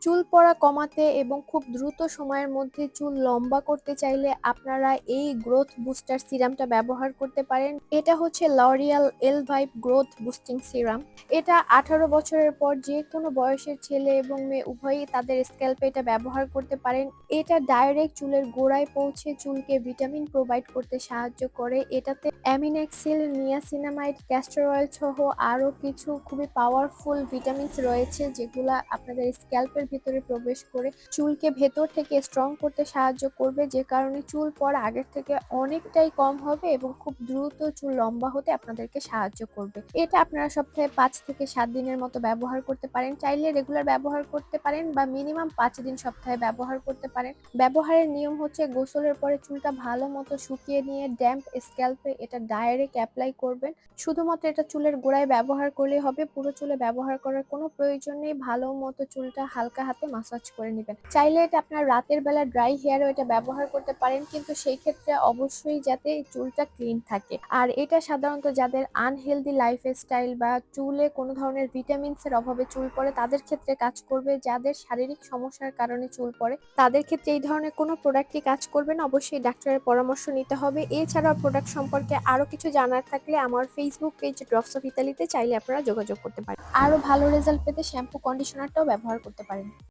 চুল পড়া কমাতে এবং খুব দ্রুত সময়ের মধ্যে চুল লম্বা করতে চাইলে আপনারা এই গ্রোথ বুস্টার সিরামটা ব্যবহার করতে পারেন। এটা হচ্ছে লরিয়াল এলভাইভ গ্রোথ বুস্টিং সিরাম। এটা 18 বছরের পর যে কোনো বয়সের ছেলে এবং মেয়ে উভয়ই তাদের স্ক্যাল্পে এটা ব্যবহার করতে পারেন। এটা ডাইরেক্ট চুলের গোড়ায় পৌঁছে চুলকে ভিটামিন প্রোভাইড করতে সাহায্য করে। এটাতে অ্যামিনেক্সিল, নিয়াসিনামাইড, ক্যাস্টর অয়েল সহ আরো কিছু খুবই পাওয়ারফুল ভিটামিনস রয়েছে, যেগুলা আপনাদের স্ক্যাল্পের ভিতরে প্রবেশ করে চুলকে ভেতর থেকে স্ট্রং করতে সাহায্য করবে, যে কারণে চুল পড়া আগের থেকে অনেকটাই কম হবে এবং খুব দ্রুত চুল লম্বা হতে আপনাদেরকে সাহায্য করবে। এটা আপনারা সপ্তাহে 5 থেকে 7 দিনের মতো ব্যবহার করতে পারেন। চাইলে রেগুলার ব্যবহার করতে পারেন বা মিনিমাম 5 দিন সপ্তাহে ব্যবহার করতে পারেন। ব্যবহারের নিয়ম হচ্ছে গোসলের পরে চুলটা ভালো মতো শুকিয়ে নিয়ে ড্যাম্প স্ক্যাল্পে এটা ডাইরেক্ট অ্যাপ্লাই করবেন। শুধুমাত্র এটা চুলের গোড়ায় ব্যবহার করলেই হবে, পুরো চুলে ব্যবহার করার কোনো প্রয়োজন নেই। ভালো মতো চুলটা হালকা হাতে মাসাজ করে নেবেন। চাইলে এটা আপনার রাতের বেলা ড্রাই হেয়ারও এটা ব্যবহার করতে পারেন, কিন্তু সেই ক্ষেত্রে অবশ্যই যাতে চুলটা ক্লিন থাকে। আর এটা সাধারণত যাদের আনহেলদি লাইফস্টাইল বা চুলে কোনো ধরনের ভিটামিনসের অভাবে চুল পড়ে তাদের ক্ষেত্রে কাজ করবে। যাদের শারীরিক সমস্যার কারণে চুল পড়ে তাদের ক্ষেত্রে এই ধরনের কোনো প্রোডাক্টই কাজ করবে না, অবশ্যই ডাক্তারের পরামর্শ নিতে হবে। এছাড়াও প্রোডাক্ট সম্পর্কে আরো কিছু জানার থাকলে আমার ফেসবুক পেজ ড্রপস অফ ইতালিতে চাইলে আপনারা যোগাযোগ করতে পারেন। আরো ভালো রেজাল্ট পেতে শ্যাম্পু কন্ডিশনারটাও ব্যবহার করতে পারেন।